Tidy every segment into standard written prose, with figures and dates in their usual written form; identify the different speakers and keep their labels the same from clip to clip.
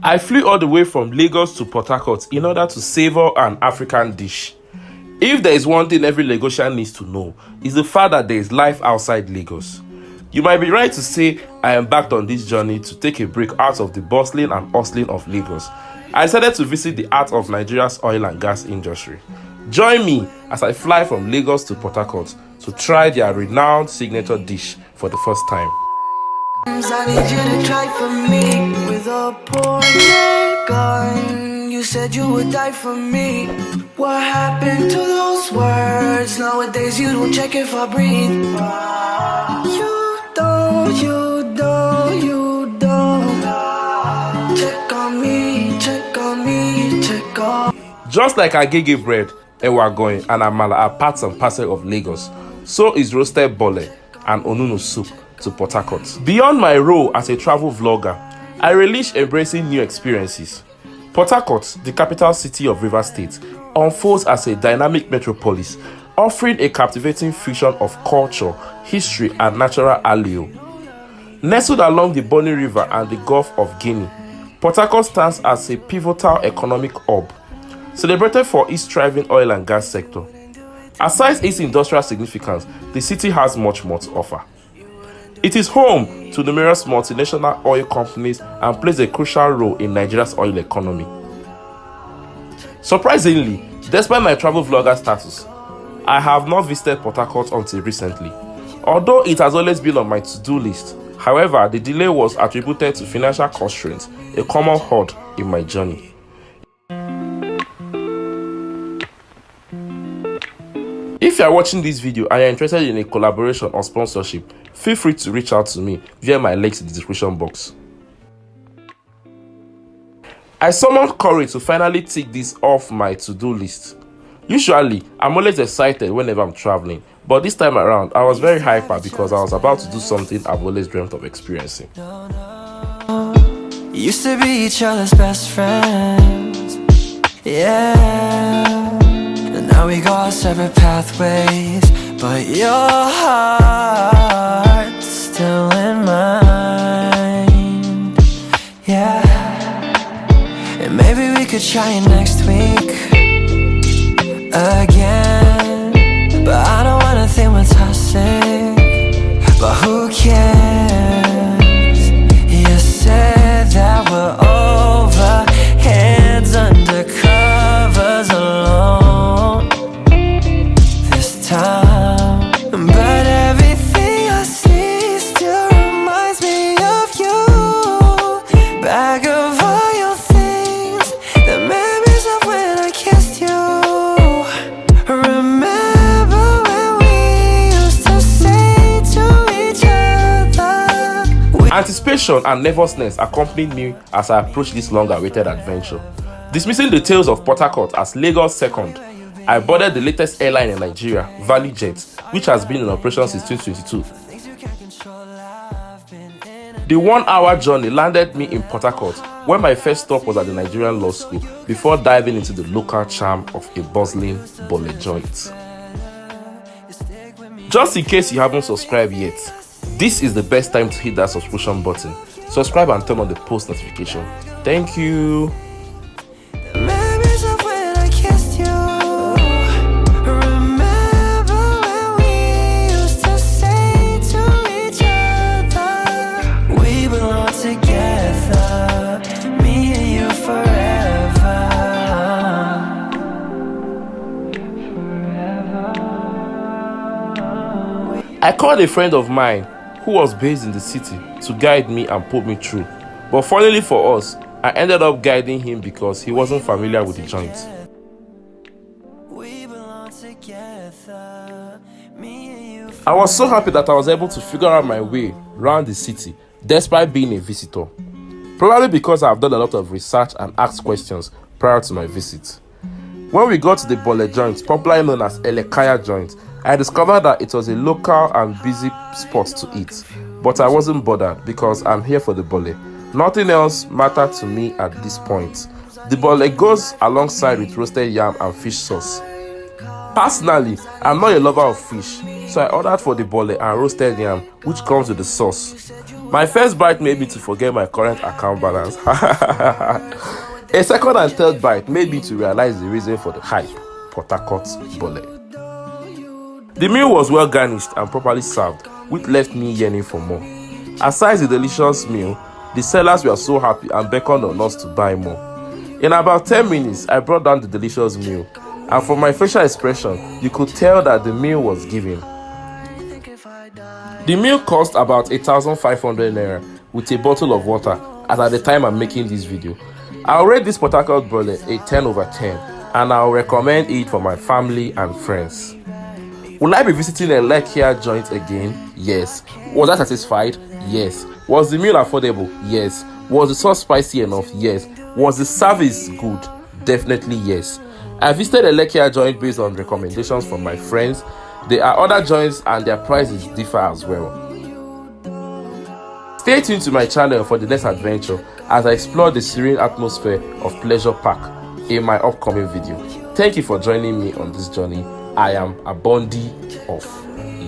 Speaker 1: I flew all the way from Lagos to Port Harcourt in order to savor an African dish. If there is one thing every Lagosian needs to know, it's the fact that there is life outside Lagos. You might be right to say I embarked on this journey to take a break out of the bustling and hustling of Lagos. I decided to visit the heart of Nigeria's oil and gas industry. Join me as I fly from Lagos to Port Harcourt to try their renowned signature dish for the first time.
Speaker 2: I need you to try for me with a pointed gun. You said you would die for me. What happened to those words? Nowadays you don't check if I breathe. You don't check on me, check on me, check on.
Speaker 1: Just like agege bread, ewa going, and amala are parts and parcel of Lagos, so is roasted bole and onunu soup to Port Harcourt. Beyond my role as a travel vlogger, I relish embracing new experiences. Port Harcourt, the capital city of Rivers State, unfolds as a dynamic metropolis, offering a captivating fusion of culture, history, and natural allure. Nestled along the Bole River and the Gulf of Guinea, Port Harcourt stands as a pivotal economic hub, celebrated for its thriving oil and gas sector. Aside its industrial significance, the city has much more to offer. It is home to numerous multinational oil companies and plays a crucial role in Nigeria's oil economy. Surprisingly, despite my travel vlogger status, I have not visited Port Harcourt until recently. Although it has always been on my to-do list, however, the delay was attributed to financial constraints, a common hurdle in my journey. If you are watching this video and you are interested in a collaboration or sponsorship, feel free to reach out to me via my links in the description box. I summoned courage to finally tick this off my to-do list. Usually, I'm always excited whenever I'm traveling, but this time around, I was very hyper because I was about to do something I've always dreamt of experiencing.
Speaker 2: Used to be each other's best friends, yeah. And now we go our separate pathways, but your heart's still in mine, yeah. And maybe we could try it next week again, but I don't wanna think we're toxic, but who cares? You said that we're over, hands under covers alone this time, but everything I see still reminds me of you. Back of all your things, the memories of when I kissed you. Remember when we used to say to each other.
Speaker 1: Anticipation and nervousness accompanied me as I approached this long-awaited adventure. Dismissing the tales of Port Harcourt as Lagos second, I boarded the latest airline in Nigeria, ValueJet, which has been in operation since 2022. The 1 hour journey landed me in Port Harcourt, where my first stop was at the Nigerian Law School, before diving into the local charm of a bustling Bole joint. Just in case you haven't subscribed yet, this is the best time to hit that subscription button. Subscribe and turn on the post notification. Thank you.
Speaker 2: Memories of when I kissed you. Remember when we used to say to each other, we belong together, me and you forever.
Speaker 1: I called a friend of mine who was based in the city to guide me and put me through. But fortunately for us, I ended up guiding him because he wasn't familiar with the joint. I was so happy that I was able to figure out my way around the city despite being a visitor. Probably because I have done a lot of research and asked questions prior to my visit. When we got to the Bole joint, popularly known as Elekaya joint, I discovered that it was a local and busy spot to eat. But I wasn't bothered because I'm here for the Bole. Nothing else mattered to me at this point. The Bole goes alongside with roasted yam and fish sauce. Personally, I'm not a lover of fish, so I ordered for the Bole and roasted yam, which comes with the sauce. My first bite made me to forget my current account balance. A second and third bite made me to realize the reason for the hype, Port Harcourt Bole. The meal was well garnished and properly served, which left me yearning for more. Aside the delicious meal, the sellers were so happy and beckoned on us to buy more. In about 10 minutes, I brought down the delicious meal, and from my facial expression, you could tell that the meal was given. The meal cost about 8,500 naira with a bottle of water as at the time I'm making this video. I'll rate this Port Harcourt Bole a 10 over 10, and I'll recommend it for my family and friends. Will I be visiting a Lekia joint again? Yes. Was I satisfied? Yes. Was the meal affordable? Yes. Was the sauce spicy enough? Yes. Was the service good? Definitely yes. I visited a Lekia joint based on recommendations from my friends. There are other joints and their prices differ as well. Stay tuned to my channel for the next adventure as I explore the serene atmosphere of Pleasure Park in my upcoming video. Thank you for joining me on this journey. I am Abundy of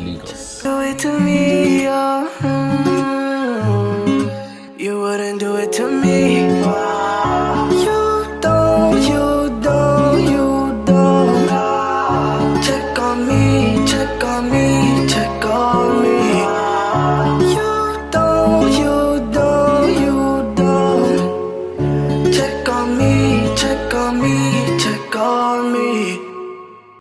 Speaker 1: Lagos.